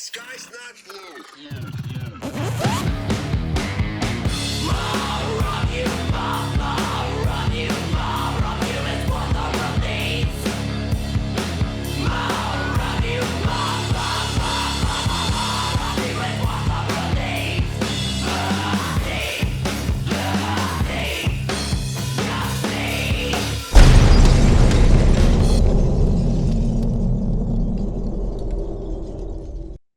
sky's not blue.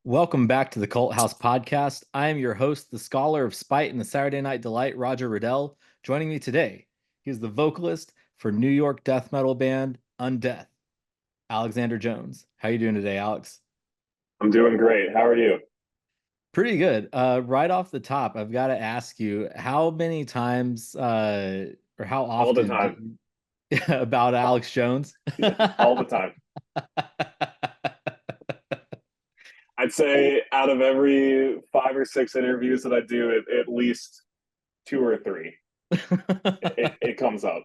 Welcome back to the Cult House Podcast. I am your host, the scholar of spite and the Saturday Night Delight, Roger Riddell. Joining me today, he is the vocalist for New York death metal band Undeath, Alexander Jones. How you doing today, Alex? I'm doing great. How are you? Pretty good. Right off the top, I've got to ask you, how many times or how All the often time. about Alex Jones? All the time. I'd say out of every 5 or 6 interviews that I do, at least 2 or 3, it comes up.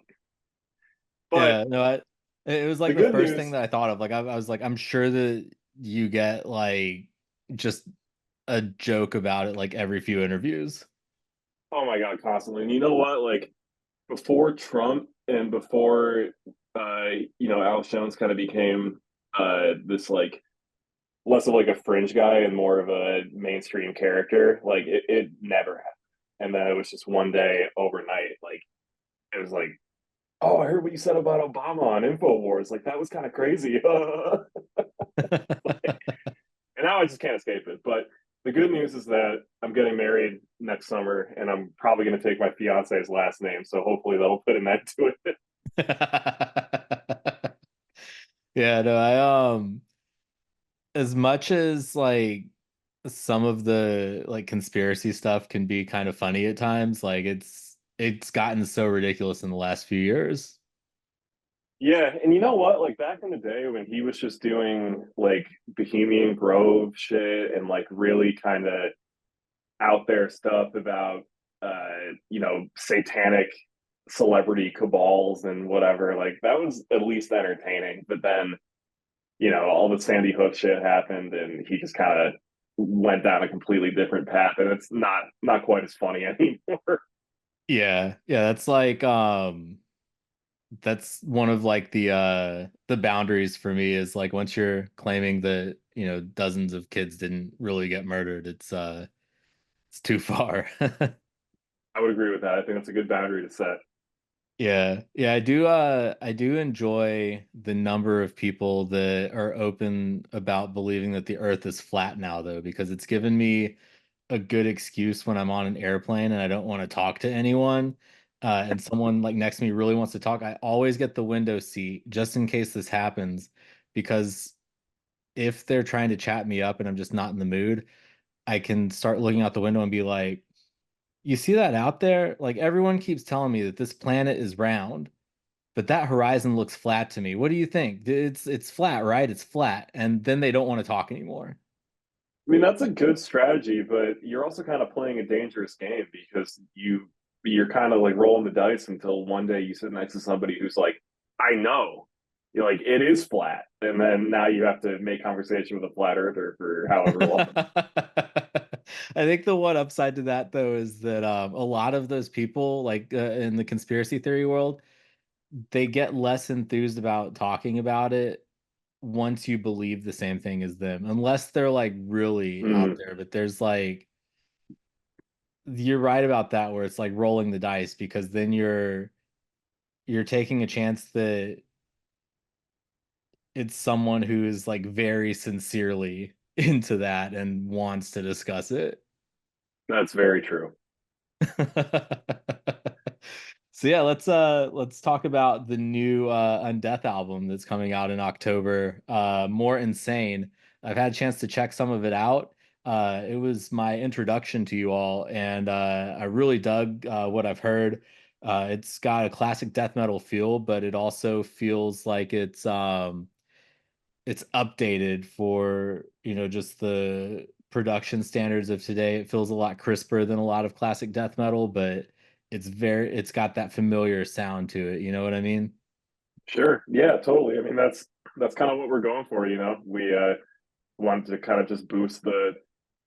But yeah, no, it was like the the good first thing news, that I thought of. Like, I was like, I'm sure that you get like just a joke about it like every few interviews. oh my God, constantly. And you know what? Like before Trump and before, Alex Jones kind of became this like less of like a fringe guy and more of a mainstream character, like it never happened. And then it was just one day overnight, like it was like, oh, I heard what you said about Obama on InfoWars. Like that was kind of crazy. And now I just can't escape it. But the good news is that I'm getting married next summer, and I'm probably going to take my fiance's last name. So hopefully that'll put an end to it. Yeah, no, as much as like some of the like conspiracy stuff can be kind of funny at times, like it's gotten so ridiculous in the last few years. Yeah, and you know what? Like back in the day when he was just doing like Bohemian Grove shit and like really kind of out there stuff about satanic celebrity cabals and whatever, like that was at least entertaining. But then, all the Sandy Hook shit happened and he just kind of went down a completely different path and it's not quite as funny anymore. Yeah, that's like that's one of like the boundaries for me is like once you're claiming that dozens of kids didn't really get murdered, it's too far. I would agree with that. I think that's a good boundary to set. Yeah, I do enjoy the number of people that are open about believing that the earth is flat now though, because it's given me a good excuse when I'm on an airplane and I don't want to talk to anyone. And someone like next to me really wants to talk. I always get the window seat just in case this happens, because if they're trying to chat me up and I'm just not in the mood, I can start looking out the window and be like, you see that out there? Like everyone keeps telling me that this planet is round, but that horizon looks flat to me. What do you think? It's flat, right? It's flat. And then they don't want to talk anymore. I mean, that's a good strategy, but you're also kind of playing a dangerous game because you're kind of like rolling the dice until one day you sit next to somebody who's like, I know. You're like, it is flat. And then now you have to make conversation with a flat earther for however long. I think the one upside to that though is that a lot of those people like in the conspiracy theory world, they get less enthused about talking about it once you believe the same thing as them, unless they're like really out Mm, there. But there's like, you're right about that, where it's like rolling the dice, because then you're taking a chance that it's someone who is like very sincerely into that and wants to discuss it. that's very true. So yeah, let's talk about the new Undeath album that's coming out in October. More Insane. I've had a chance to check some of it out. It was my introduction to you all, and I really dug what I've heard. It's got a classic death metal feel, but it also feels like it's updated for just the production standards of today. It feels a lot crisper than a lot of classic death metal, but it's got that familiar sound to it, you know what I mean? Sure. Yeah, totally. I mean, that's kind of what we're going for. We wanted to kind of just boost the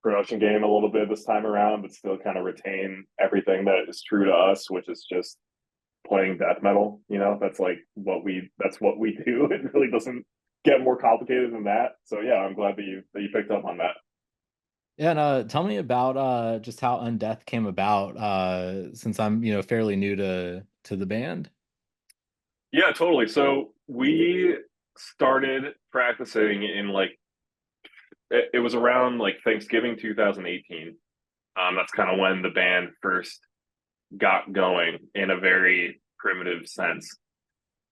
production game a little bit this time around, but still kind of retain everything that is true to us, which is just playing death metal. You know, that's what we do. It really doesn't get more complicated than that. So yeah, I'm glad that you picked up on that. Yeah, and tell me about just how Undeath came about, since I'm, fairly new to the band. Yeah, totally. So we started practicing in like it was around like Thanksgiving 2018. That's kind of when the band first got going in a very primitive sense.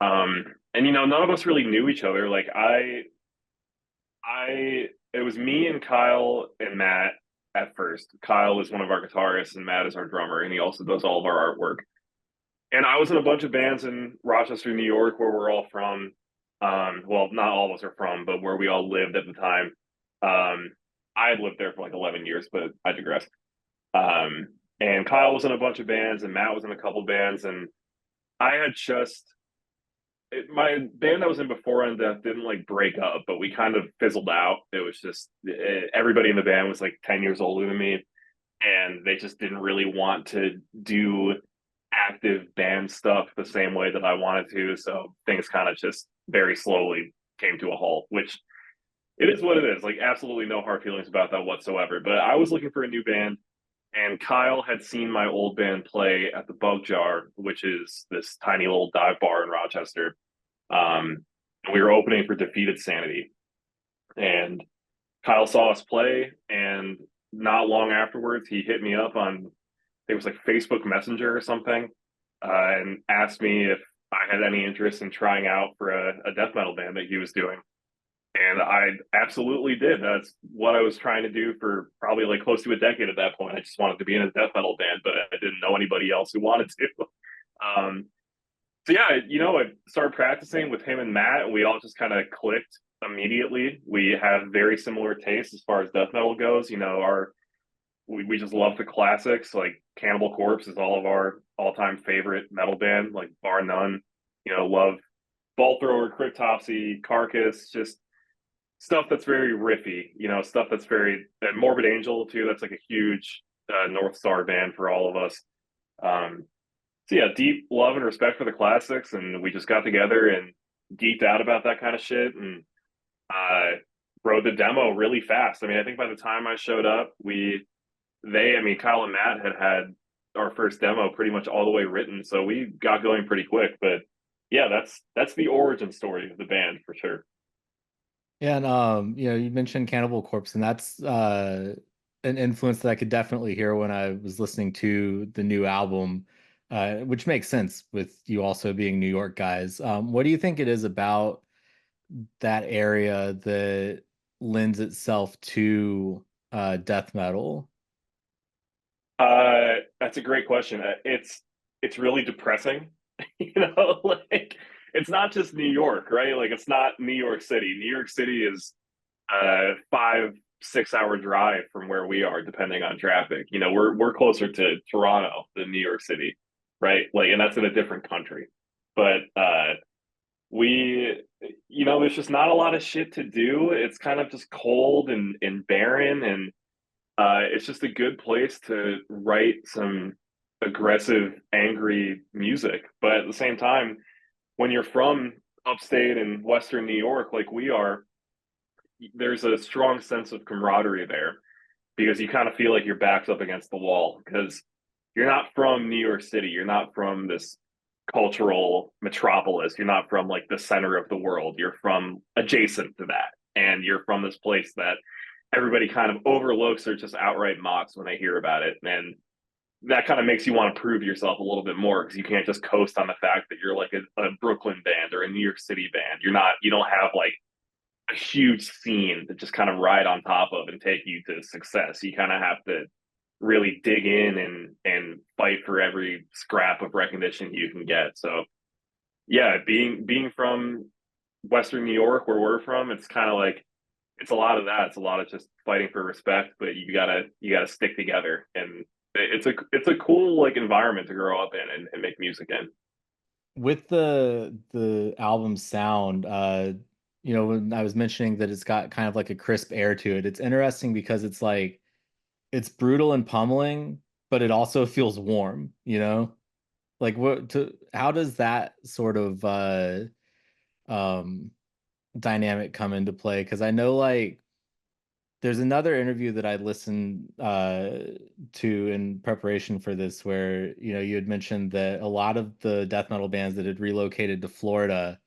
And none of us really knew each other. Like it was me and Kyle and Matt at first. Kyle is one of our guitarists and Matt is our drummer, and he also does all of our artwork. And I was in a bunch of bands in Rochester, New York, where we're all from. Well, not all of us are from, but where we all lived at the time. I had lived there for like 11 years, but I digress. And Kyle was in a bunch of bands, and Matt was in a couple bands, and I had just my band I was in before Undeath didn't like break up, but we kind of fizzled out. It was just everybody in the band was like 10 years older than me, and they just didn't really want to do active band stuff the same way that I wanted to. So things kind of just very slowly came to a halt, which it is what it is. Like, absolutely no hard feelings about that whatsoever. But I was looking for a new band, and Kyle had seen my old band play at the Bug Jar, which is this tiny little dive bar in Rochester. And we were opening for Defeated Sanity. And Kyle saw us play, and not long afterwards, he hit me up on, it was like Facebook Messenger or something, and asked me if I had any interest in trying out for a death metal band that he was doing. And I absolutely did. That's what I was trying to do for probably like close to a decade at that point. I just wanted to be in a death metal band, but I didn't know anybody else who wanted to. Um, so yeah, I started practicing with him and Matt, and we all just kind of clicked immediately. We have very similar tastes as far as death metal goes. We just love the classics. Like Cannibal Corpse is all of our all-time favorite metal band, like bar none. Love Ball Thrower, Cryptopsy, Carcass, just stuff that's very riffy. Stuff that's very Morbid Angel too. That's like a huge North Star band for all of us. Um, so yeah, deep love and respect for the classics, and we just got together and geeked out about that kind of shit, and uh, wrote the demo really fast. I mean, I think by the time I showed up, Kyle and Matt had our first demo pretty much all the way written, so we got going pretty quick. But yeah, that's the origin story of the band for sure. Yeah, and you mentioned Cannibal Corpse, and that's an influence that I could definitely hear when I was listening to the new album, which makes sense with you also being New York guys. What do you think it is about that area that lends itself to death metal? That's a great question. It's really depressing, like it's not just New York, right? Like it's not New York City. New York City is a 5-6 hour drive from where we are, depending on traffic. We're closer to Toronto than New York City, right? Like, and that's in a different country. But we, there's just not a lot of shit to do. It's kind of just cold and barren, and it's just a good place to write some aggressive, angry music. But at the same time, when you're from upstate and Western New York, like we are, there's a strong sense of camaraderie there because you kind of feel like your back's up against the wall because you're not from New York City. You're not from this cultural metropolis. You're not from like the center of the world. You're from adjacent to that. And you're from this place that everybody kind of overlooks or just outright mocks when they hear about it. And that kind of makes you want to prove yourself a little bit more because you can't just coast on the fact that you're like a Brooklyn band or a New York City band. You don't have like a huge scene to just kind of ride on top of and take you to success. You kind of have to really dig in and fight for every scrap of recognition you can get. So yeah, being from Western New York where we're from, it's kind of like it's a lot of that. It's a lot of just fighting for respect, but you gotta stick together, and it's a cool like environment to grow up in and make music in. With the album sound, when I was mentioning that it's got kind of like a crisp air to it, it's interesting because it's like it's brutal and pummeling, but it also feels warm, Like how does that sort of um dynamic come into play? Because I know like there's another interview that I listened to in preparation for this where, you had mentioned that a lot of the death metal bands that had relocated to Florida,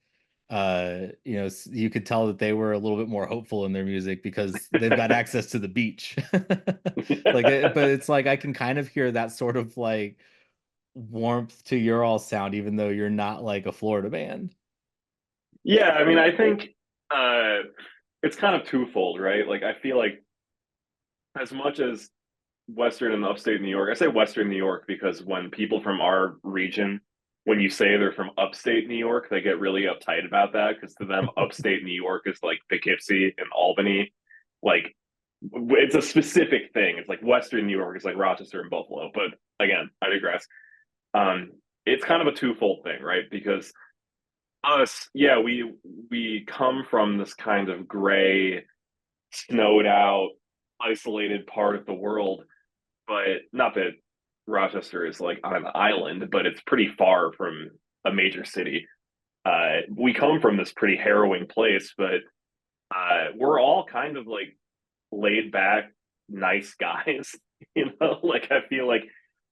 you could tell that they were a little bit more hopeful in their music because they've got access to the beach. But it's like I can kind of hear that sort of like warmth to your all sound, even though you're not like a Florida band. Yeah, I mean, I think uh, it's kind of twofold, right? Like, I feel like as much as Western and upstate New York, I say Western New York because when people from our region, when you say they're from upstate New York, they get really uptight about that because to them, upstate New York is like Poughkeepsie and Albany. Like, it's a specific thing. It's like Western New York is like Rochester and Buffalo. But again, I digress. Um, it's kind of a twofold thing, right? Because us, yeah, we come from this kind of gray, snowed out, isolated part of the world, but not that Rochester is like on an island, but it's pretty far from a major city. We come from this pretty harrowing place, but we're all kind of like laid back, nice guys. Like I feel like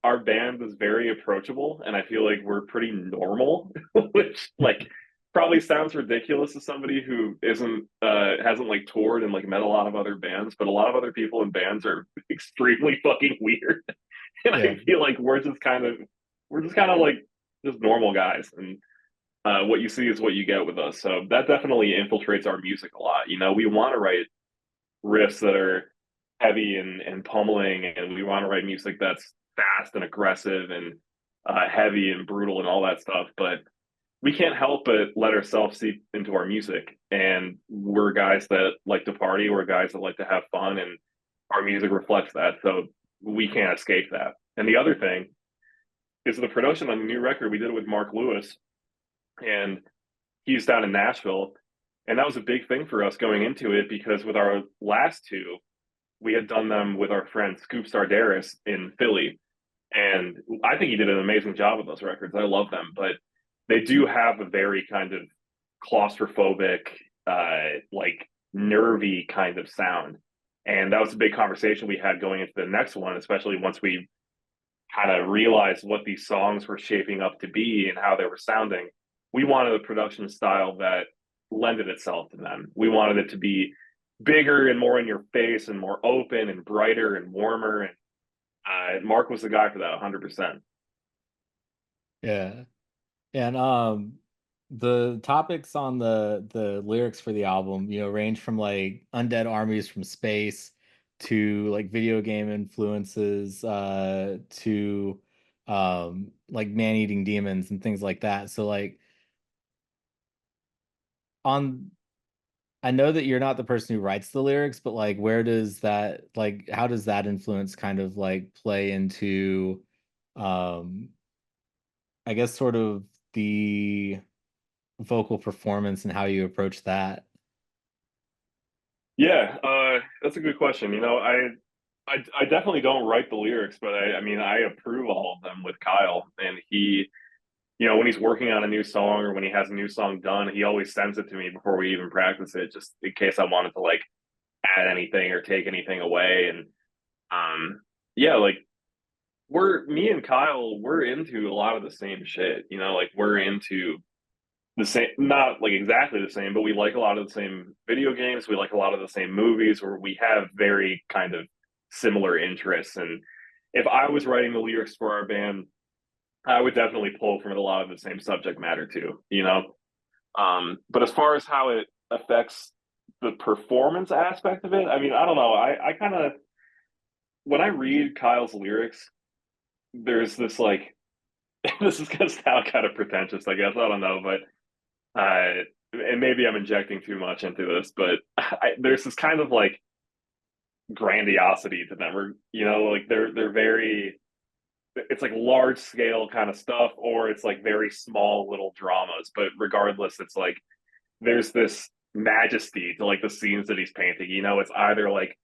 our band is very approachable, and I feel like we're pretty normal, which like probably sounds ridiculous to somebody who isn't hasn't like toured and like met a lot of other bands, but a lot of other people in bands are extremely fucking weird. And Yeah. I feel like we're just kind of like just normal guys, and what you see is what you get with us. So that definitely infiltrates our music a lot. We want to write riffs that are heavy and pummeling, and we want to write music that's fast and aggressive and heavy and brutal and all that stuff. But we can't help but let ourselves seep into our music. And we're guys that like to party. We're guys that like to have fun, and our music reflects that. So we can't escape that. And the other thing is the production on the new record. We did it with Mark Lewis, and he's down in Nashville. And that was a big thing for us going into it because with our last two, we had done them with our friend Scoop Stardaris in Philly. And I think he did an amazing job with those records. I love them, but they do have a very kind of claustrophobic, like nervy kind of sound. And that was a big conversation we had going into the next one, especially once we kind of realized what these songs were shaping up to be and how they were sounding. We wanted a production style that lended itself to them. We wanted it to be bigger and more in your face and more open and brighter and warmer. And Mark was the guy for that 100%. Yeah. And the topics on the lyrics for the album, range from like undead armies from space to like video game influences to like man-eating demons and things like that. So like on I know that you're not the person who writes the lyrics, but like where does that like how does that influence kind of like play into um I guess sort of the vocal performance and how you approach that? Yeah, that's a good question. I definitely don't write the lyrics, but I mean, I approve all of them with Kyle. And when he's working on a new song or when he has a new song done, he always sends it to me before we even practice it, just in case I wanted to like add anything or take anything away. And yeah, like me and Kyle, we're into a lot of the same shit. Like we're into the same, not like exactly the same, but we like a lot of the same video games. We like a lot of the same movies where we have very kind of similar interests. And if I was writing the lyrics for our band, I would definitely pull from it a lot of the same subject matter too. But as far as how it affects the performance aspect of it, I mean, I don't know. I kind of, when I read Kyle's lyrics, there's this like, this is going to sound kind of pretentious, I guess. I don't know, but and maybe I'm injecting too much into this, but there's this kind of like grandiosity to them, or like they're very. It's like large scale kind of stuff, or it's like very small little dramas. But regardless, it's like there's this majesty to like the scenes that he's painting. You know, it's either like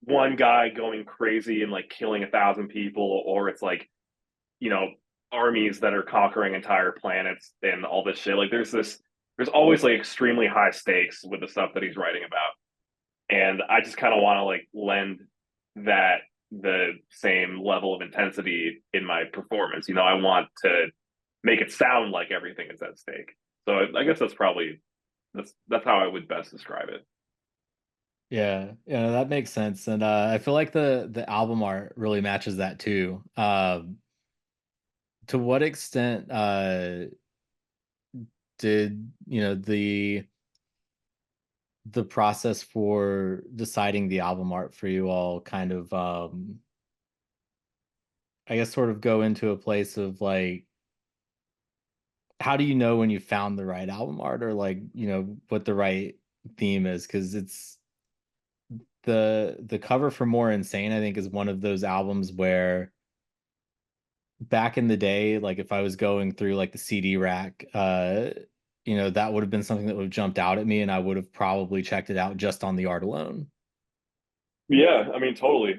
one guy going crazy and like killing 1,000 people, or it's like, you know, armies that are conquering entire planets and all this shit. Like there's always like extremely high stakes with the stuff that he's writing about. And I just kind of want to like lend that the same level of intensity in my performance. You know, I want to make it sound like everything is at stake. So I guess that's how I would best describe it. Yeah, yeah, that makes sense. And I feel like the album art really matches that too. To what extent did, the process for deciding the album art for you all kind of I guess sort of go into a place of like, how do you know when you found the right album art, or like, what the right theme is? Because it's the cover for More Insane, I think, is one of those albums where back in the day, like if I was going through like the CD rack, that would have been something that would have jumped out at me, and I would have probably checked it out just on the art alone. Yeah, I mean, totally.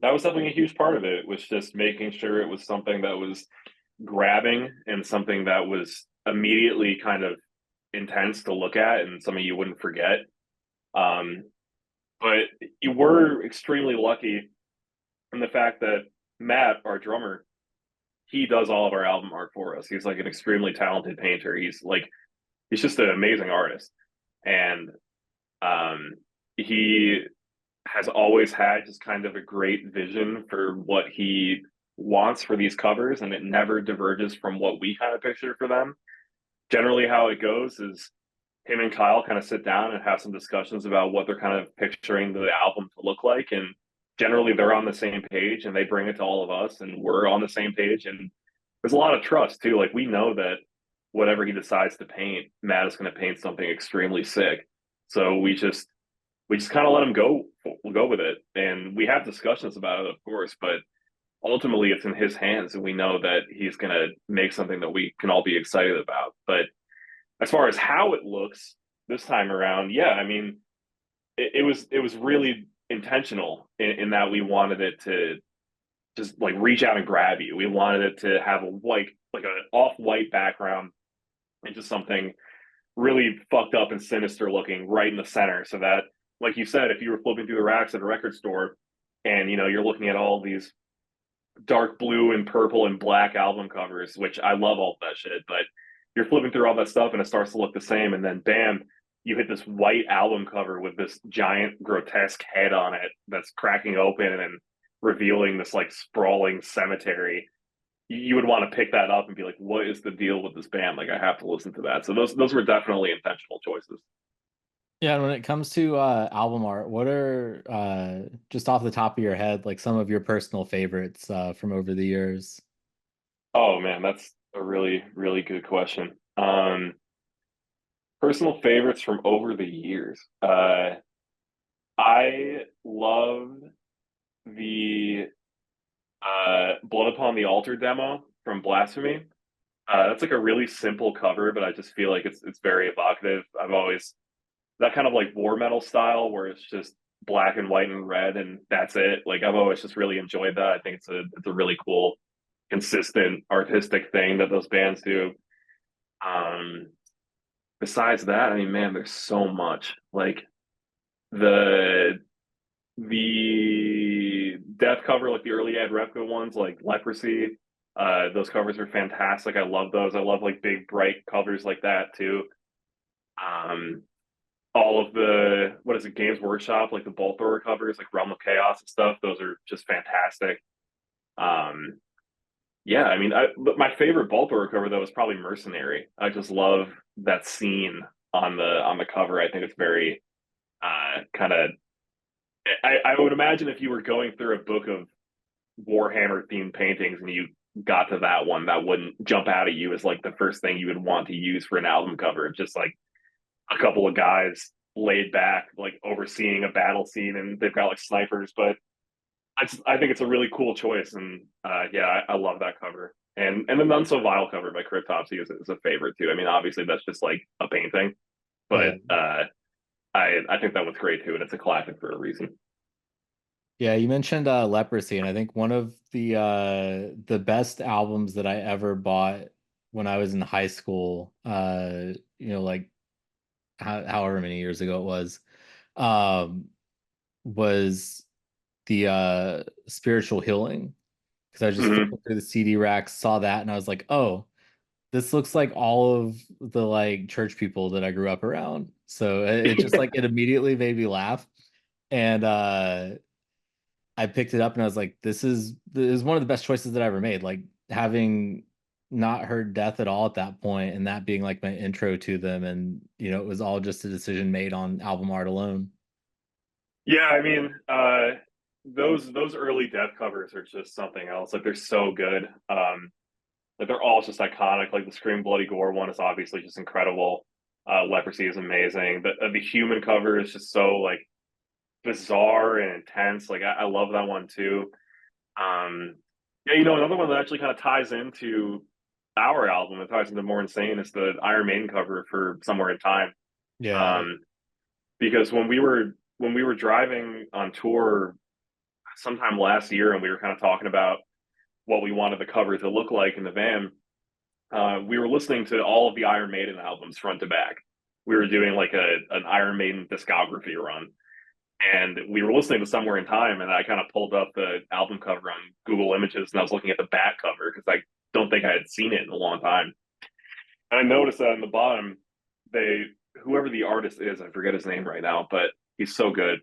That was definitely a huge part of it, was just making sure it was something that was grabbing and something that was immediately kind of intense to look at and something you wouldn't forget. Um, but you were extremely lucky in the fact that Matt, our drummer, he does all of our album art for us. He's like an extremely talented painter. He's just an amazing artist, and um, he has always had just kind of a great vision for what he wants for these covers, and it never diverges from what we kind of picture for them. Generally, how it goes is him and Kyle kind of sit down and have some discussions about what they're kind of picturing the album to look like. And generally, they're on the same page and they bring it to all of us, and we're on the same page. And there's a lot of trust too. Like, we know that whatever he decides to paint, Matt is going to paint something extremely sick. So we just kind of let him go. We'll go with it, and we have discussions about it, of course. But ultimately, it's in his hands, and we know that he's going to make something that we can all be excited about. But as far as how it looks this time around, yeah, I mean, it was really intentional in that we wanted it to just like reach out and grab you. We wanted it to have a white, like an off-white background, and just something really fucked up and sinister looking right in the center, so that, like you said, if you were flipping through the racks at a record store and you're looking at all these dark blue and purple and black album covers, which I love all that shit, but you're flipping through all that stuff and it starts to look the same, and then bam, you hit this white album cover with this giant grotesque head on it that's cracking open and revealing this like sprawling cemetery. You would want to pick that up and be like, what is the deal with this band? Like, I have to listen to that. So those were definitely intentional choices. Yeah, and when it comes to album art, what are just off the top of your head, like some of your personal favorites from over the years? Oh man, that's a really, really good question. Personal favorites from over the years. I love the Blood Upon the Altar demo from Blasphemy. That's like a really simple cover, but I just feel like it's very evocative. I've always, that kind of like war metal style where it's just black and white and red and that's it. Like, I've always just really enjoyed that. I think it's a really cool, consistent artistic thing that those bands do. Um, Besides that, I mean, man, there's so much. Like the the death cover, like the early Ed Repka ones, like Leprosy. Those covers are fantastic. I love those. I love like big bright covers like that too. Um, all of the, what is it, Games Workshop, like the Bolt Thrower covers, like Realm of Chaos and stuff. Those are just fantastic. Um, yeah, I mean, but my favorite Bolt Thrower cover though is probably Mercenary. I just love that scene on the cover. I think it's very kind of. I would imagine if you were going through a book of Warhammer themed paintings and you got to that one, that wouldn't jump out at you as like the first thing you would want to use for an album cover. It's just like a couple of guys laid back, like overseeing a battle scene, and they've got like snipers. But I think it's a really cool choice, and yeah, I love that cover. And the None So Vile cover by Cryptopsy is a favorite too. I mean, obviously that's just like a painting, but Yeah. I think that was great too, and it's a classic for a reason. Yeah, you mentioned Leprosy, and I think one of the best albums that I ever bought when I was in high school, like however many years ago it um, was the Spiritual Healing. Because I was just Hmm. flipping through the CD racks, saw that, and I was like, oh, this looks like all of the like church people that I grew up around. So it just like it immediately made me laugh. And I picked it up and I was like, this is one of the best choices that I ever made. Like having not heard Death at all at that point, and that being like my intro to them, and it was all just a decision made on album art alone. Yeah, I mean, those early Death covers are just something else. Like they're so good. Like they're all just iconic. Like the Scream Bloody Gore one is obviously just incredible. Leprosy is amazing. The Human cover is just so like bizarre and intense. Like I love that one too. Um, yeah, another one that actually kind of ties into our album, it ties into More Insane, is the Iron Maiden cover for Somewhere in Time. Yeah. Um, because when we were driving on tour sometime last year, and we were kind of talking about what we wanted the cover to look like in the van, we were listening to all of the Iron Maiden albums front to back. We were doing like an Iron Maiden discography run, and we were listening to Somewhere in Time, and I kind of pulled up the album cover on Google Images, and I was looking at the back cover because I don't think I had seen it in a long time. And I noticed that on the bottom, they whoever the artist is, I forget his name right now, but he's so good.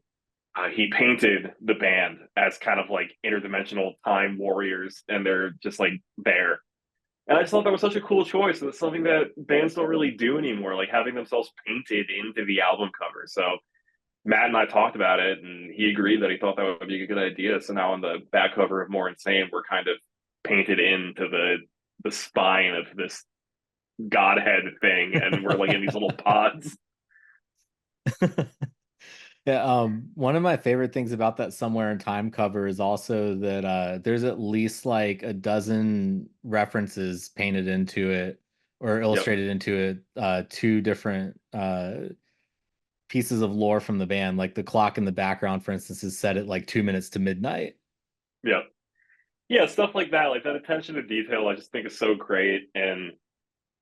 He painted the band as kind of like interdimensional time warriors, and they're just like there. And I just thought that was such a cool choice. And it's something that bands don't really do anymore, like having themselves painted into the album cover. So Matt and I talked about it, and he agreed that he thought that would be a good idea. So now on the back cover of More Insane, we're kind of painted into the spine of this godhead thing, and we're like in these little pods. Yeah, one of my favorite things about that Somewhere in Time cover is also that there's at least like a dozen references painted into it or Yep, illustrated into it, two different pieces of lore from the band. Like the clock in the background, for instance, is set at like 2 minutes to midnight. yep, yeah, stuff like that attention to detail. I just think is so great, and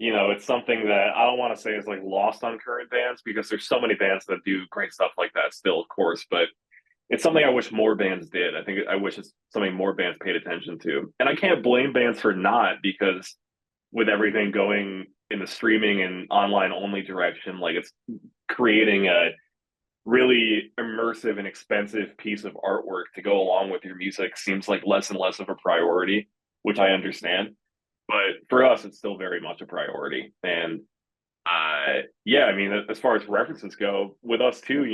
it's something that I don't want to say is like lost on current bands because there's so many bands that do great stuff like that still, of course, but it's something I wish more bands did. I wish it's something more bands paid attention to. And I can't blame bands for not, because with everything going in the streaming and online only direction, like it's creating a really immersive and expensive piece of artwork to go along with your music seems like less and less of a priority, which I understand. But for us, it's still very much a priority. And yeah, I mean, as far as references go, with us too,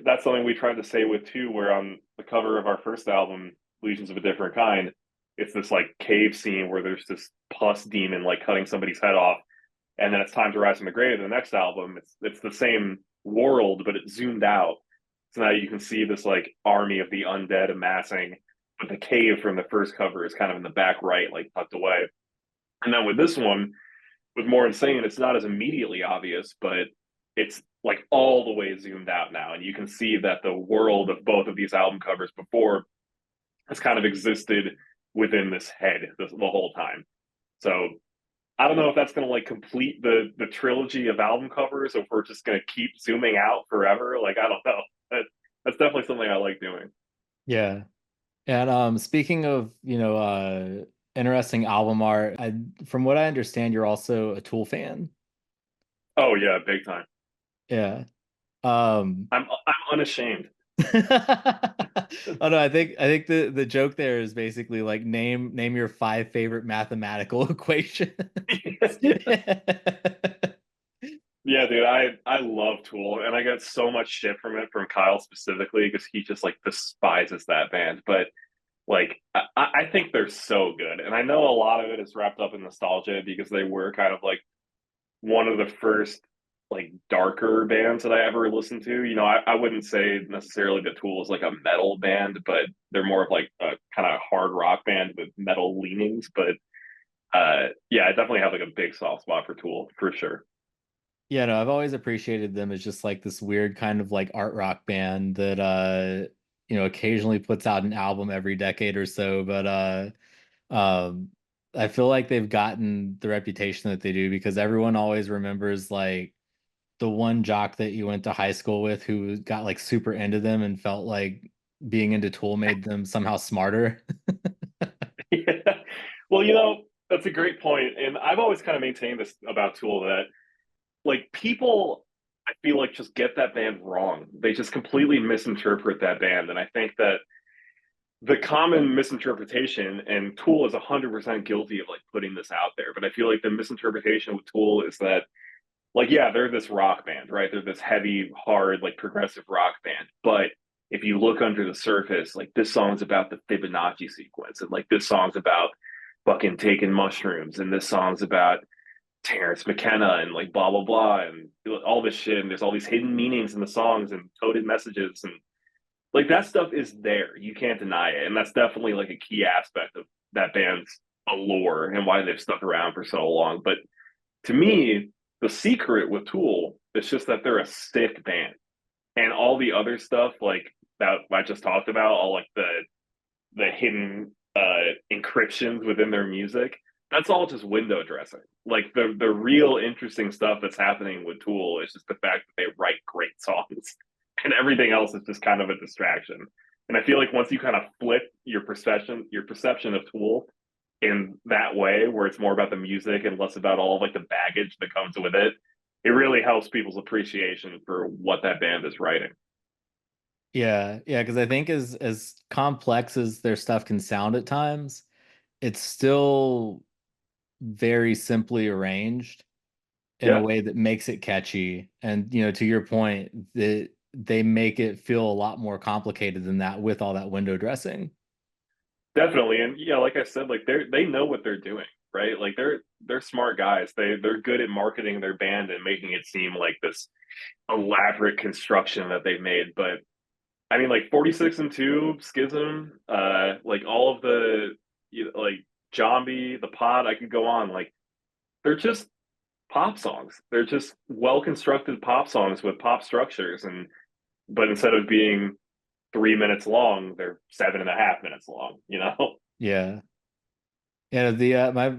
that's something we tried to say with too, where on the cover of our first album, Legions of a Different Kind, it's this like cave scene where there's this pus demon like cutting somebody's head off, and then it's time to rise from the grave. The next album, it's the same world, but it's zoomed out. So now you can see this like army of the undead amassing, but the cave from the first cover is kind of in the back right, like tucked away. And then with this one, with More Insane, it's not as immediately obvious, but it's like all the way zoomed out now. And you can see that the world of both of these album covers before has kind of existed within this head the whole time. So I don't know if that's going to like complete the trilogy of album covers, or if we're just going to keep zooming out forever. Like, I don't know. That's definitely something I like doing. Yeah. And speaking of, interesting album art, from what I understand, you're also a Tool fan. Oh yeah, big time. Yeah. Um I'm unashamed. Oh no, I think the joke there is basically like name your five favorite mathematical equations. Yeah, dude, I love Tool, and I got so much shit from it from Kyle specifically because he just like despises that band. But like, I think they're so good, and I know a lot of it is wrapped up in nostalgia because they were kind of like one of the first like darker bands that I ever listened to. I wouldn't say necessarily that Tool is like a metal band, but they're more of like a kind of hard rock band with metal leanings. But yeah, I definitely have like a big soft spot for Tool for sure. Yeah, no, I've always appreciated them as just like this weird kind of like art rock band that occasionally puts out an album every decade or so, but um I feel like they've gotten the reputation that they do because everyone always remembers like the one jock that you went to high school with who got like super into them and felt like being into Tool made them somehow smarter. Yeah. Well, that's a great point, and I've always kind of maintained this about Tool that like people I feel like just get that band wrong. They just completely misinterpret that band, and I think that the common misinterpretation, and Tool is 100% guilty of like putting this out there, but I feel like the misinterpretation with Tool is that like yeah, they're this rock band, right? They're this heavy, hard, like progressive rock band. But if you look under the surface, like this song's about the Fibonacci sequence, and like this song's about fucking taking mushrooms, and this song's about Terrence McKenna and like blah blah blah and all this shit. And there's all these hidden meanings in the songs and coded messages and like that stuff is there. You can't deny it. And that's definitely like a key aspect of that band's allure and why they've stuck around for so long. But to me, the secret with Tool is just that they're a sick band. And all the other stuff like that I just talked about, all like the hidden encryptions within their music, that's all just window dressing. Like the real interesting stuff that's happening with Tool is just the fact that they write great songs, and everything else is just kind of a distraction. And I feel like once you kind of flip your perception of Tool in that way, where it's more about the music and less about all of, like the baggage that comes with it, it really helps people's appreciation for what that band is writing. Yeah, yeah, because I think as complex as their stuff can sound at times, it's still very simply arranged in a Yeah, way that makes it catchy. And to your point, that they make it feel a lot more complicated than that with all that window dressing. definitely. And yeah, like I said, like they know what they're doing, right? Like they're smart guys. They're good at marketing their band and making it seem like this elaborate construction that they've made. But I mean, like 46 and 2, Schism, like all of the like Zombie, the Pod, I could go on. Like they're just pop songs. They're just well constructed pop songs with pop structures, and but instead of being 3 minutes long, they're 7.5 minutes long. Yeah. Yeah, the my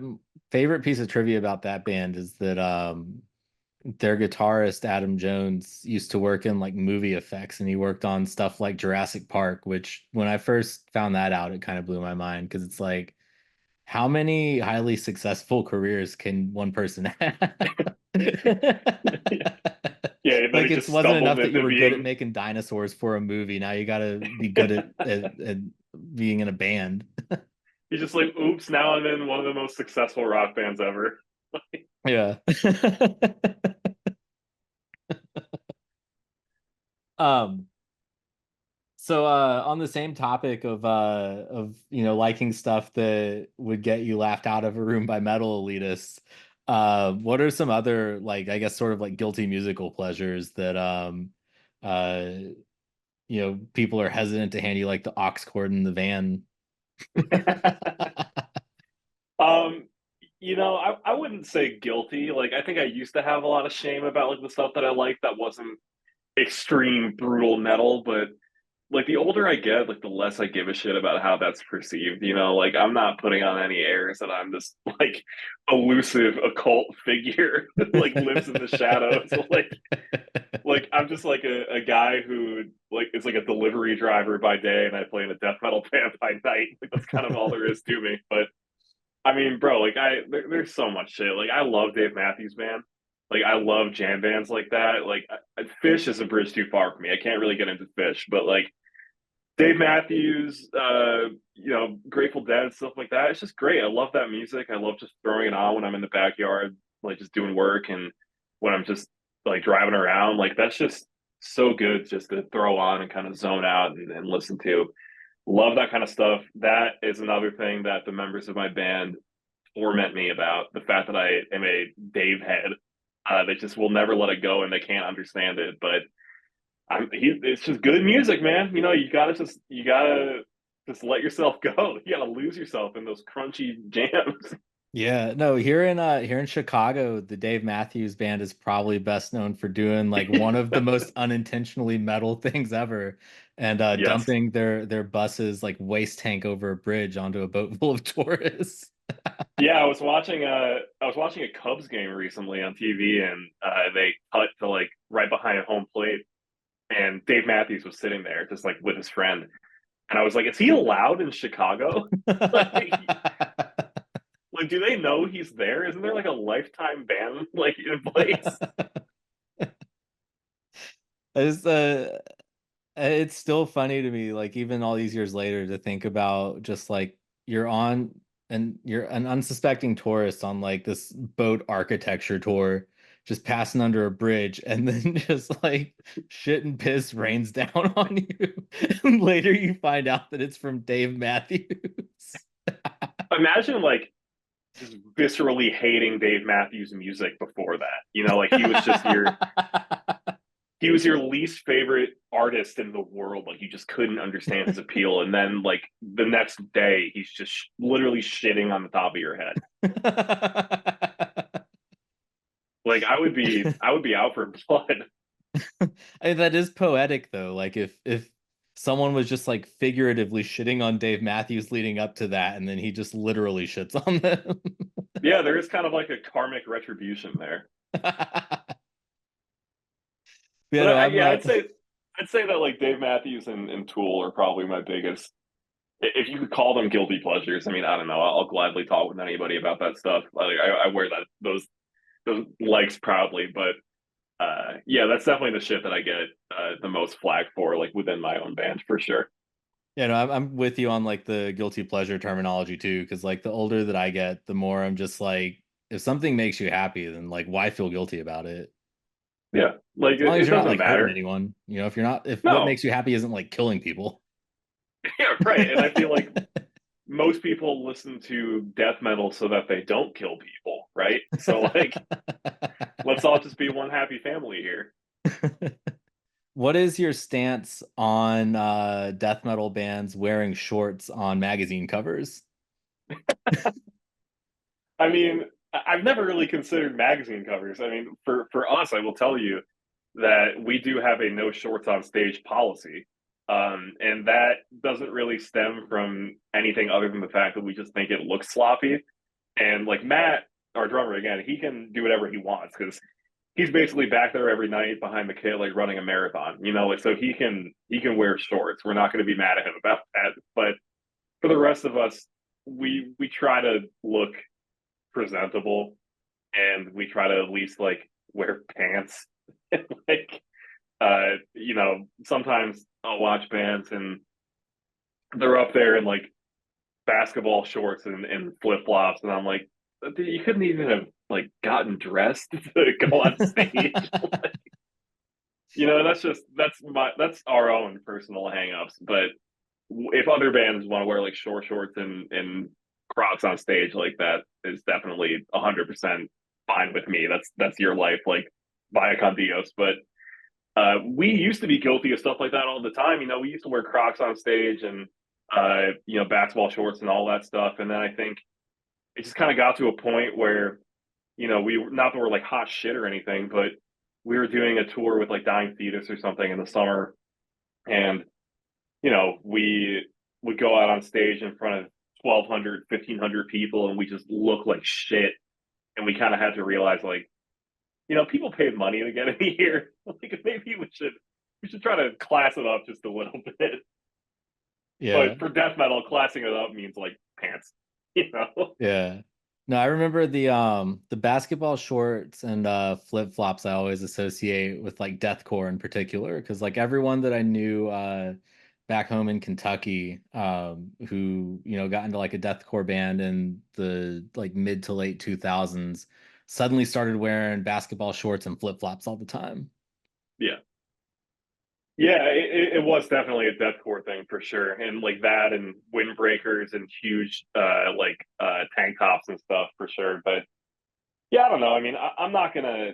favorite piece of trivia about that band is that their guitarist Adam Jones used to work in like movie effects and he worked on stuff like Jurassic Park, which when I first found that out, it kind of blew my mind because it's like how many highly successful careers can one person have? Yeah, and then Like he it just wasn't stumbled enough that you into were good at being. making dinosaurs for a movie. Now you got to be good at being in a band. He's just like, oops, now I'm in one of the most successful rock bands ever. Yeah. Um, so on the same topic of liking stuff that would get you laughed out of a room by metal elitists, what are some other like I guess sort of like guilty musical pleasures that uh people are hesitant to hand you like the aux cord in the van? um, I wouldn't say guilty. Like, I think I used to have a lot of shame about like the stuff that I liked that wasn't extreme brutal metal, but like the older I get, like the less I give a shit about how that's perceived. Like I'm not putting on any airs that I'm this like elusive occult figure that like lives in the shadows. Like I'm just like a guy who like is like a delivery driver by day and I play in a death metal band by night. Like that's kind of all there is to me. But I mean, bro, like there's so much shit. Like I love Dave Matthews Band. Like I love jam bands like that. Like Fish is a bridge too far for me. I can't really get into Fish, but like Dave Matthews, Grateful Dead, stuff like that. It's just great. I love that music. I love just throwing it on when I'm in the backyard, like just doing work and when I'm just like driving around. Like that's just so good just to throw on and kind of zone out and listen to. Love that kind of stuff. That is another thing that the members of my band torment me about the fact that I am a Dave head. They just will never let it go and they can't understand it. But it's just good music, man. You gotta just let yourself go. You gotta lose yourself in those crunchy jams. Yeah, no, here in Chicago, the Dave Matthews Band is probably best known for doing like one of the most unintentionally metal things ever, and Yes. dumping their buses like waist tank over a bridge onto a boat full of tourists. Yeah, I was watching a Cubs game recently on TV, and they cut to like right behind home plate, and Dave Matthews was sitting there just like with his friend, and I was like, is he allowed in Chicago? like, like, do they know he's there? Isn't there like a lifetime ban like in place? I just it's still funny to me, like even all these years later, to think about just like you're on and you're an unsuspecting tourist on like this boat architecture tour, just passing under a bridge, and then just like shit and piss rains down on you. And later you find out that it's from Dave Matthews. Imagine like just viscerally hating Dave Matthews' music before that. You know, like he was your least favorite artist in the world. Like you just couldn't understand his appeal, and then like the next day, he's just literally shitting on the top of your head. Like I would be out for blood. That is poetic though. Like if someone was just like figuratively shitting on Dave Matthews leading up to that, and then he just literally shits on them. Yeah, there is kind of like a karmic retribution there. Yeah, But no, I'm yeah, I'd say that like Dave Matthews and Tool are probably my biggest. If you could call them guilty pleasures, I mean, I don't know. I'll gladly talk with anybody about that stuff. Like I wear those legs proudly, but yeah, that's definitely the shit that I get the most flack for, like within my own band for sure. yeah, no, I'm with you on like the guilty pleasure terminology too, because like the older that I get, the more I'm just like, if something makes you happy, then like why feel guilty about it? Yeah, like As long as it you're not doesn't like hurting matter. anyone, if you're not, if what No, makes you happy isn't like killing people. yeah, right. And I feel like most people listen to death metal so that they don't kill people, right? So like, let's all just be one happy family here. What is your stance on death metal bands wearing shorts on magazine covers? I mean, I've never really considered magazine covers. I mean, for us, I will tell you that we do have a no shorts on stage policy. And that doesn't really stem from anything other than the fact that we just think it looks sloppy. And like Matt, our drummer, again, he can do whatever he wants because he's basically back there every night behind the kit, like running a marathon, you know, like so he can wear shorts. We're not going to be mad at him about that. But for the rest of us, we try to look presentable, and we try to at least like wear pants. like you know, sometimes I'll watch bands and they're up there in like basketball shorts and flip flops, and I'm like, you couldn't even have like gotten dressed to go on stage. You know, that's our own personal hangups. But if other bands want to wear like short shorts and Crocs on stage, like that is definitely 100% fine with me. That's your life, like via con Dios. But we used to be guilty of stuff like that all the time. You know, we used to wear Crocs on stage and you know, basketball shorts and all that stuff. And then I think it just kind of got to a point where, you know, we not that we're like hot shit or anything, but we were doing a tour with like Dying Fetus or something in the summer, and you know, we would go out on stage in front of 1,200, 1,500 people, and we just look like shit. And we kind of had to realize, like, you know, people paid money to get in here. Like, maybe we should try to class it up just a little bit. Yeah. But for death metal, classing it up means like pants, you know? Yeah. No, I remember the basketball shorts and flip-flops I always associate with like deathcore in particular, because like everyone that I knew back home in Kentucky who, got into like a deathcore band in the like mid to late 2000s suddenly started wearing basketball shorts and flip-flops all the time. Yeah. Yeah, it was definitely a deathcore thing for sure. And like that and windbreakers and huge tank tops and stuff for sure. But yeah, I don't know. I mean, I'm not gonna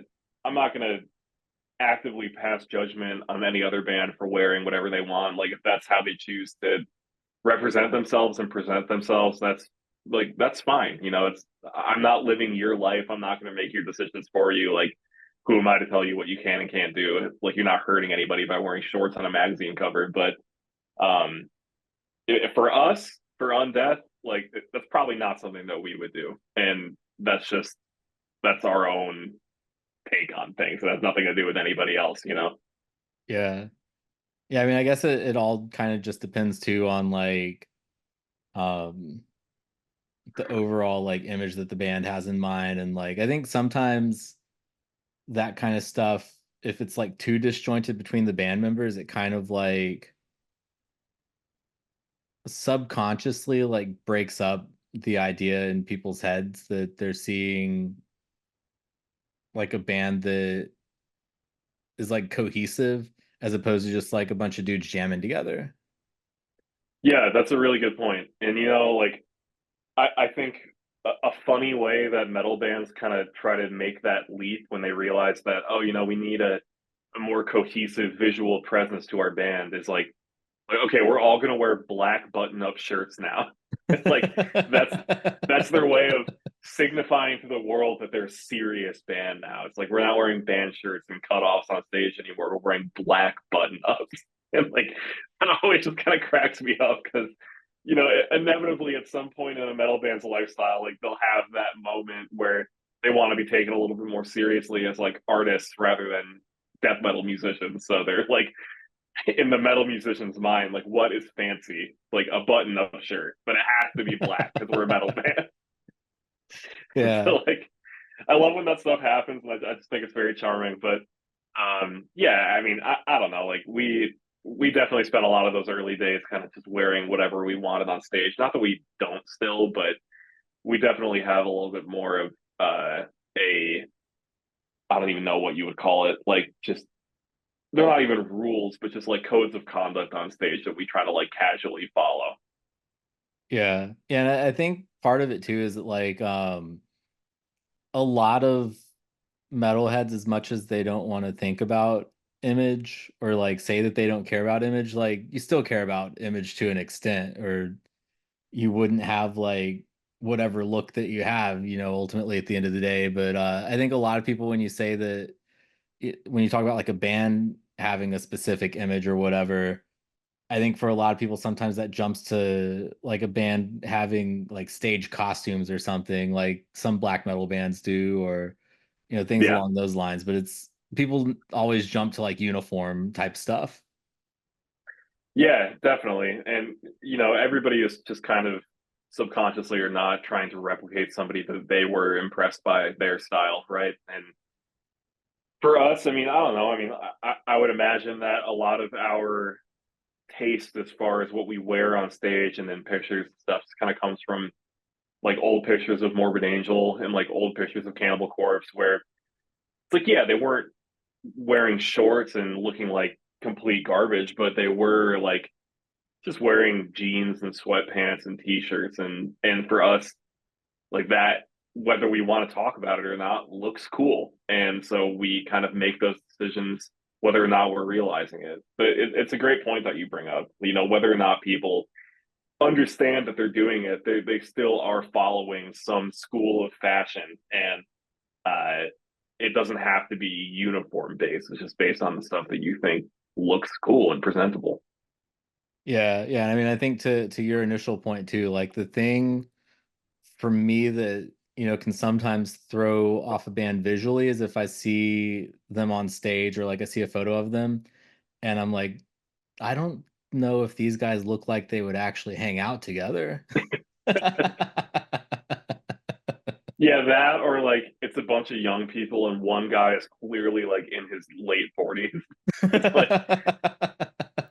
actively pass judgment on any other band for wearing whatever they want. Like if that's how they choose to represent themselves and present themselves, like that's fine. You know, it's I'm not living your life. I'm not going to make your decisions for you. Like, who am I to tell you what you can and can't do? Like, you're not hurting anybody by wearing shorts on a magazine cover. But um, for us, for Undeath, like that's probably not something that we would do, and that's our own take on things. It has nothing to do with anybody else. You know? Yeah. Yeah, I mean, I guess it all kind of just depends too on like um the overall like image that the band has in mind. And like I think sometimes that kind of stuff, if it's like too disjointed between the band members, it kind of like subconsciously like breaks up the idea in people's heads that they're seeing like a band that is like cohesive as opposed to just like a bunch of dudes jamming together. Yeah, that's a really good point. And like I think a funny way that metal bands kind of try to make that leap when they realize that, oh, we need a more cohesive visual presence to our band is like, okay, we're all gonna wear black button-up shirts now. It's like that's that's their way of signifying to the world that they're a serious band now. It's like we're not wearing band shirts and cutoffs on stage anymore. We're wearing black button-ups. And like that always just kind of cracks me up because inevitably at some point in a metal band's lifestyle, like they'll have that moment where they want to be taken a little bit more seriously as like artists rather than death metal musicians. So they're like in the metal musician's mind, like what is fancy? Like a button-up shirt, but it has to be black because we're a metal band. Yeah. So like, I love when that stuff happens, and I just think it's very charming. But yeah, I mean, I don't know. Like we definitely spent a lot of those early days kind of just wearing whatever we wanted on stage. Not that we don't still, but we definitely have a little bit more of a I don't even know what you would call it, like just they're not even rules, but just like codes of conduct on stage that we try to like casually follow. Yeah. Yeah, and I think part of it too is that like a lot of metalheads, as much as they don't want to think about image or like say that they don't care about image, like you still care about image to an extent, or you wouldn't have like whatever look that you have, ultimately at the end of the day. But I think a lot of people, when you say that, when you talk about like a band having a specific image or whatever, I think for a lot of people, sometimes that jumps to like a band having like stage costumes or something like some black metal bands do, or, things Yeah. along those lines. But it's people always jump to like uniform type stuff. Yeah, definitely. And everybody is just kind of subconsciously or not trying to replicate somebody that they were impressed by their style, right? And for us, I mean, I don't know. I mean, I would imagine that a lot of our taste as far as what we wear on stage and then pictures and stuff kind of comes from like old pictures of Morbid Angel and like old pictures of Cannibal Corpse where it's like, yeah, they weren't wearing shorts and looking like complete garbage, but they were like just wearing jeans and sweatpants and t-shirts and for us like that whether we want to talk about it or not looks cool, and so we kind of make those decisions whether or not we're realizing it. But it's a great point that you bring up, whether or not people understand that they're doing it, they still are following some school of fashion, and it doesn't have to be uniform based. It's just based on the stuff that you think looks cool and presentable. Yeah, yeah. I mean, I think to your initial point too, like the thing for me that can sometimes throw off a band visually is if I see them on stage or like I see a photo of them and I'm like, I don't know if these guys look like they would actually hang out together. Yeah, that or like it's a bunch of young people and one guy is clearly like in his late 40s. It's like,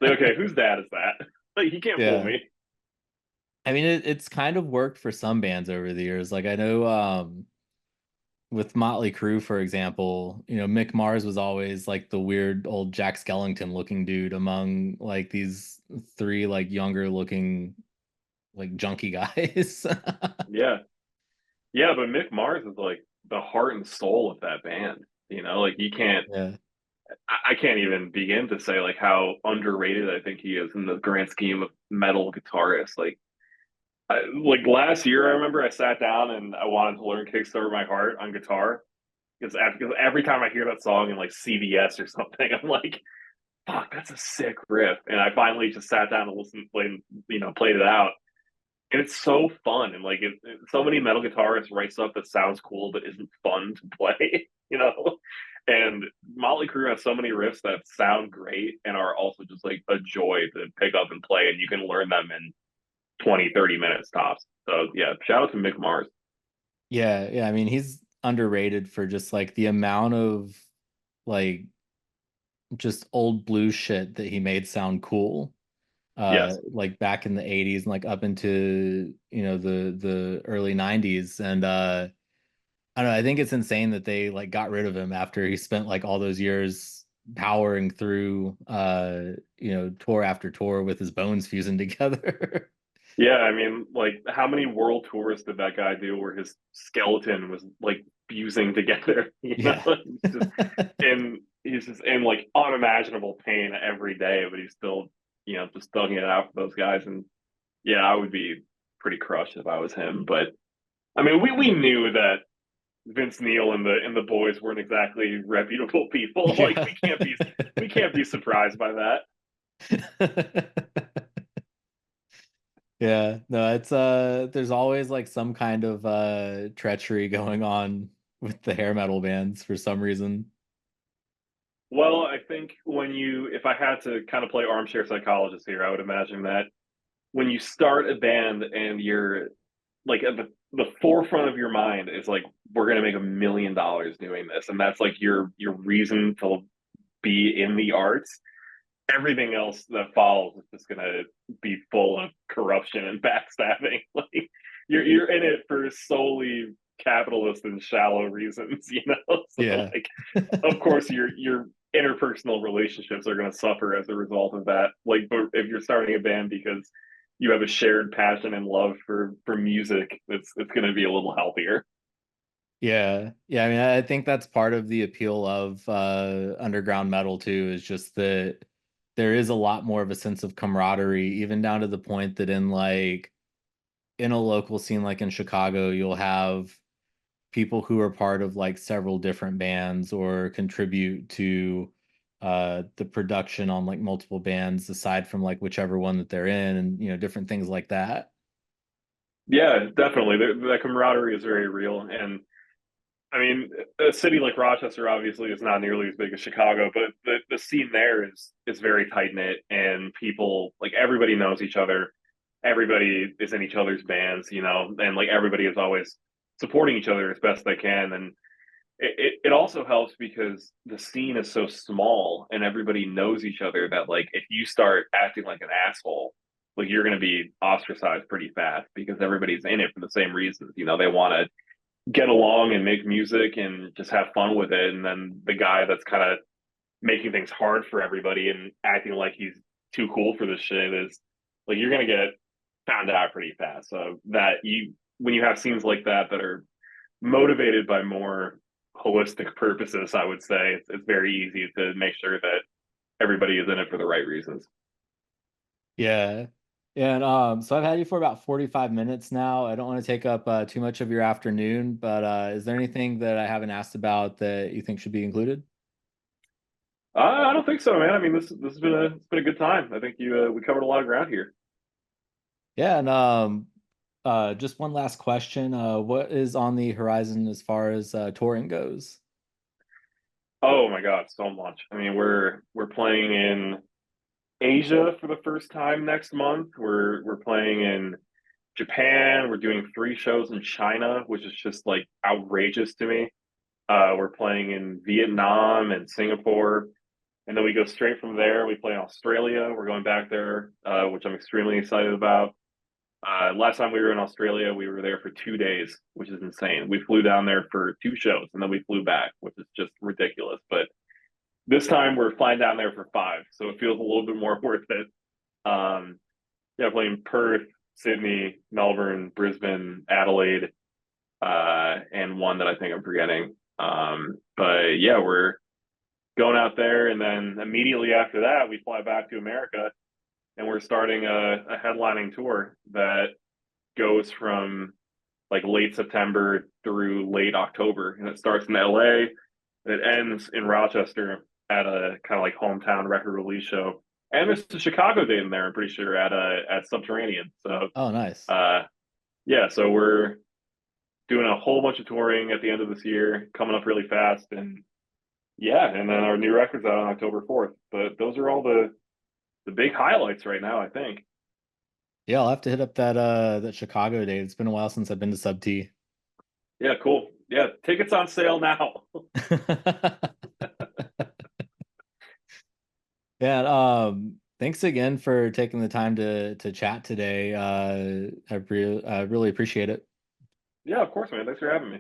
okay, whose dad is that? Like he can't fool Yeah. me. I mean, it's kind of worked for some bands over the years. Like I know with Motley Crue, for example, Mick Mars was always like the weird old Jack Skellington looking dude among like these three like younger looking like junkie guys. Yeah. Yeah, but Mick Mars is like the heart and soul of that band. Like you can't Yeah. I can't even begin to say like how underrated I think he is in the grand scheme of metal guitarists. Like Like last year, I remember I sat down and I wanted to learn "Kickstart My Heart" on guitar because every time I hear that song in like CVS or something, I'm like, "Fuck, that's a sick riff!" And I finally just sat down and listened, played, played it out, and it's so fun. And like, so many metal guitarists write stuff that sounds cool but isn't fun to play, And Motley Crue has so many riffs that sound great and are also just like a joy to pick up and play, and you can learn them in 20, 30 minutes tops. So yeah, shout out to Mick Mars. Yeah, yeah. I mean, he's underrated for just like the amount of like just old blues shit that he made sound cool. Yes. Like back in the 80s and like up into, the early 90s. And I don't know, I think it's insane that they like got rid of him after he spent like all those years powering through tour after tour with his bones fusing together. Yeah, I mean, like how many world tours did that guy do where his skeleton was like fusing together? Yeah. He's just he's just in like unimaginable pain every day, but he's still, just thugging it out for those guys. And yeah, I would be pretty crushed if I was him. But I mean, we knew that Vince Neil and the boys weren't exactly reputable people. Like Yeah. we can't be surprised by that. Yeah, no, it's there's always like some kind of treachery going on with the hair metal bands for some reason. Well, I think if I had to kind of play armchair psychologist here, I would imagine that when you start a band and you're like at the forefront of your mind is like, we're gonna make $1 million doing this, and that's like your reason to be in the arts. Everything else that follows is just gonna be full of corruption and backstabbing. Like you're in it for solely capitalist and shallow reasons, So Yeah. like, of course, your interpersonal relationships are going to suffer as a result of that. Like, but if you're starting a band because you have a shared passion and love for music, it's going to be a little healthier. Yeah. Yeah, I mean, I think that's part of the appeal of underground metal too, is just that there is a lot more of a sense of camaraderie, even down to the point that in a local scene like in Chicago, you'll have people who are part of like several different bands or contribute to the production on like multiple bands aside from like whichever one that they're in, and different things like that. Yeah, definitely. That camaraderie is very real, and I mean, a city like Rochester obviously is not nearly as big as Chicago, but the scene there is very tight knit, and people like everybody knows each other. Everybody is in each other's bands, and like everybody is always supporting each other as best they can. And it also helps because the scene is so small and everybody knows each other that like if you start acting like an asshole, like you're going to be ostracized pretty fast because everybody's in it for the same reasons. They want to get along and make music and just have fun with it. And then the guy that's kind of making things hard for everybody and acting like he's too cool for this shit is like you're gonna get found out pretty fast. So that when you have scenes like that are motivated by more holistic purposes, I would say it's very easy to make sure that everybody is in it for the right reasons. Yeah. And so I've had you for about 45 minutes now. I don't want to take up too much of your afternoon, but is there anything that I haven't asked about that you think should be included? I don't think so, man. I mean, this has been a good time. I think we covered a lot of ground here. Yeah, and just one last question. What is on the horizon as far as touring goes? Oh my God, so much. I mean, we're playing in Asia for the first time next month. We're playing in Japan. We're doing 3 shows in China, which is just like outrageous to me. We're playing in Vietnam and Singapore, and then we go straight from there. We play in Australia. We're going back there, which I'm extremely excited about. Last time we were in Australia, we were there for 2 days, which is insane. We flew down there for 2 shows and then we flew back, which is just ridiculous. But this time we're flying down there for 5, so it feels a little bit more worth it. Yeah, playing Perth, Sydney, Melbourne, Brisbane, Adelaide, and one that I think I'm forgetting. But yeah, we're going out there, and then immediately after that, we fly back to America, and we're starting a headlining tour that goes from like late September through late October, and it starts in LA and it ends in Rochester at a kind of like hometown record release show. And there's a Chicago date in there, I'm pretty sure, at Subterranean. So Oh, nice. uh yeah, so we're doing a whole bunch of touring at the end of this year, coming up really fast, and yeah, and then our new record's out on October 4th. But those are all the big highlights right now, I think. Yeah, I'll have to hit up that Chicago date. It's been a while since I've been to Sub T. Yeah, cool. Yeah, tickets on sale now. Yeah, thanks again for taking the time to chat today. I really appreciate it. Yeah, of course, man. Thanks for having me.